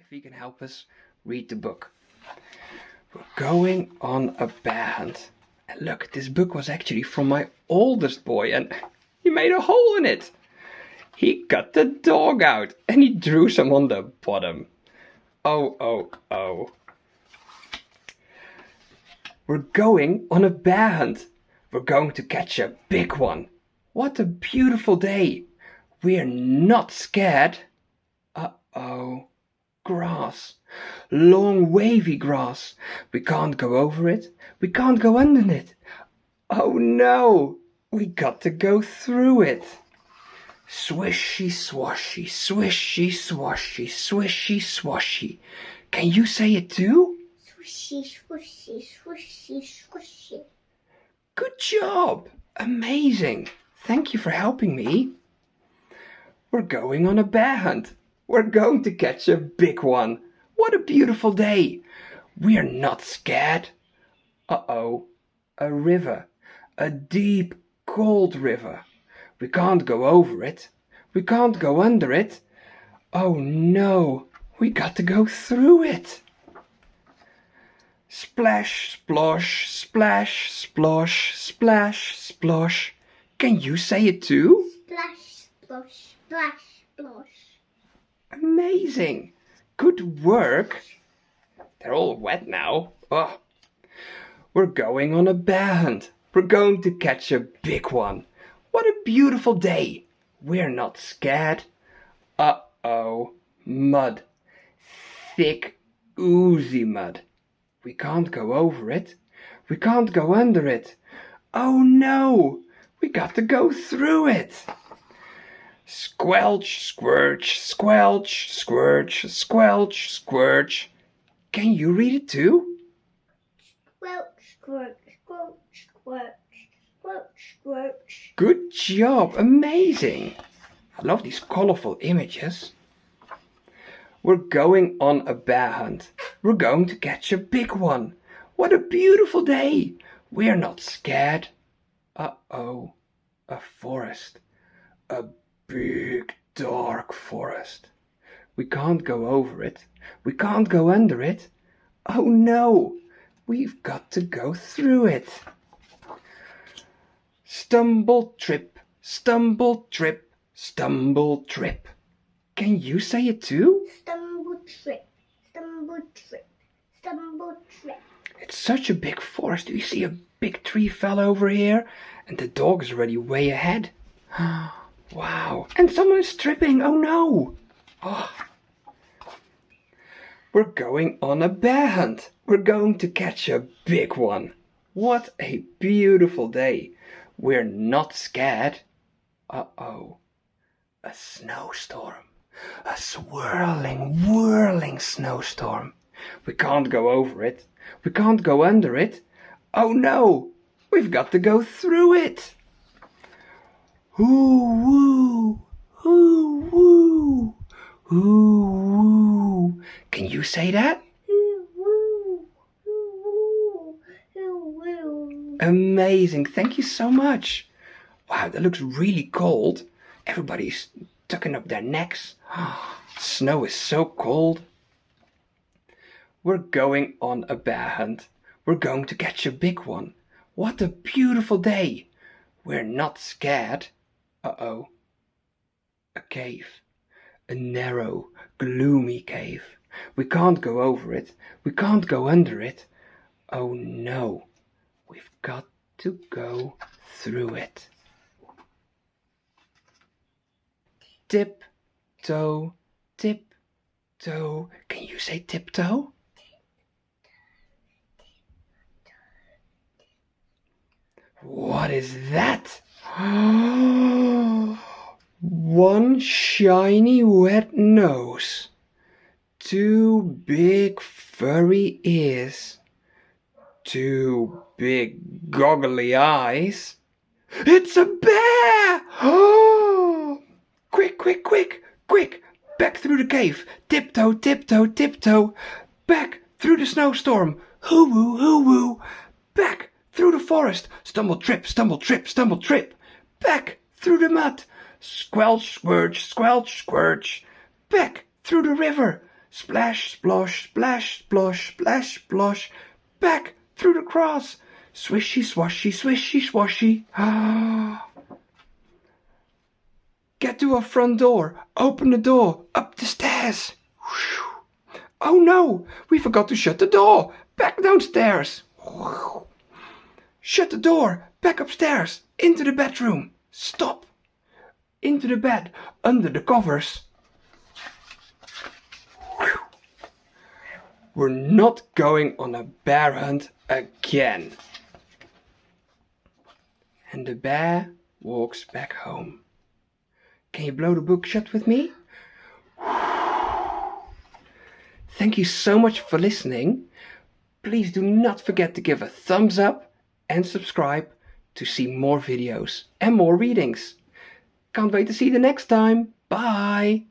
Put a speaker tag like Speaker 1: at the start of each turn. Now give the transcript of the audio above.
Speaker 1: if he can help us read the book. We're going on a bear hunt. And look, this book was actually from my oldest boy and he made a hole in it. He cut the dog out and he drew some on the bottom. Oh, oh, oh. We're going on a bear hunt. We're going to catch a big one. What a beautiful day. We're not scared. Uh-oh. Grass. Long wavy grass. We can't go over it. We can't go under it. Oh no. We got to go through it. Swishy swashy, swishy swashy, swishy swashy. Can you say it too?
Speaker 2: Swishy swishy swishy swishy.
Speaker 1: Good job. Amazing. Thank you for helping me. We're going on a bear hunt. We're going to catch a big one. What a beautiful day. We're not scared. Uh-oh. A river. A deep, cold river. We can't go over it. We can't go under it. Oh no. We got to go through it. Splash, splosh, splash, splosh, splash, splosh. Can you say it too?
Speaker 2: Splash, splosh, splash, splosh.
Speaker 1: Amazing. Good work. They're all wet now. Oh. We're going on a bear hunt. We're going to catch a big one. What a beautiful day. We're not scared. Uh-oh. Mud. Thick, oozy mud. We can't go over it. We can't go under it. Oh no. We got to go through it. Squelch, squirch, squelch, squirch, squelch, squirch. Can you read it too?
Speaker 2: Squelch, squirch, squelch, squirch, squelch, squirch.
Speaker 1: Good job. Amazing. I love these colorful images. We're going on a bear hunt. We're going to catch a big one. What a beautiful day. We're not scared. Uh-oh. A forest. A big dark forest. We can't go over it. We can't go under it. Oh no. We've got to go through it. Stumble, trip, stumble, trip, stumble, trip. Can you say it too?
Speaker 2: Stumble, trip, stumble, trip, stumble, trip.
Speaker 1: It's such a big forest. Do you see a big tree fell over here? And the dog is already way ahead. Wow. And someone is tripping. Oh no. Oh. We're going on a bear hunt. We're going to catch a big one. What a beautiful day. We're not scared. Uh-oh. A snowstorm. A swirling, whirling snowstorm. We can't go over it. We can't go under it. Oh no. We've got to go through it. Hoo-woo. Hoo-woo. Hoo-woo. Can you say that?
Speaker 2: Hoo-woo, hoo-woo, hoo-woo.
Speaker 1: Amazing. Thank you so much. Wow, that looks really cold. Everybody's tucking up their necks. Snow is so cold. We're going on a bear hunt. We're going to catch a big one. What a beautiful day. We're not scared. Uh-oh. A cave. A narrow, gloomy cave. We can't go over it. We can't go under it. Oh no. We've got to go through it. Tiptoe, tiptoe. Can you say tiptoe? What is that? One shiny wet nose. Two big furry ears. Two big goggly eyes. It's a bear! Oh! Quick, quick, quick, quick! Back through the cave. Tiptoe, tiptoe, tiptoe. Back through the snowstorm. Hoo-woo, hoo-woo. Back through the forest. Stumble, trip, stumble, trip, stumble, trip. Back through the mud. Squelch, squirch, squelch, squirch. Back through the river. Splash, splosh, splash, splosh, splash, splosh. Back through the grass. Swishy, swashy, swishy, swashy. Get to our front door. Open the door. Up the stairs. Oh no, we forgot to shut the door. Back downstairs. Shut the door. Back upstairs. Into the bedroom. Stop. Into the bed. Under the covers. We're not going on a bear hunt again. And the bear walks back home. Can you blow the book shut with me? Thank you so much for listening. Please do not forget to give a thumbs up and subscribe to see more videos and more readings. Can't wait to see you the next time. Bye!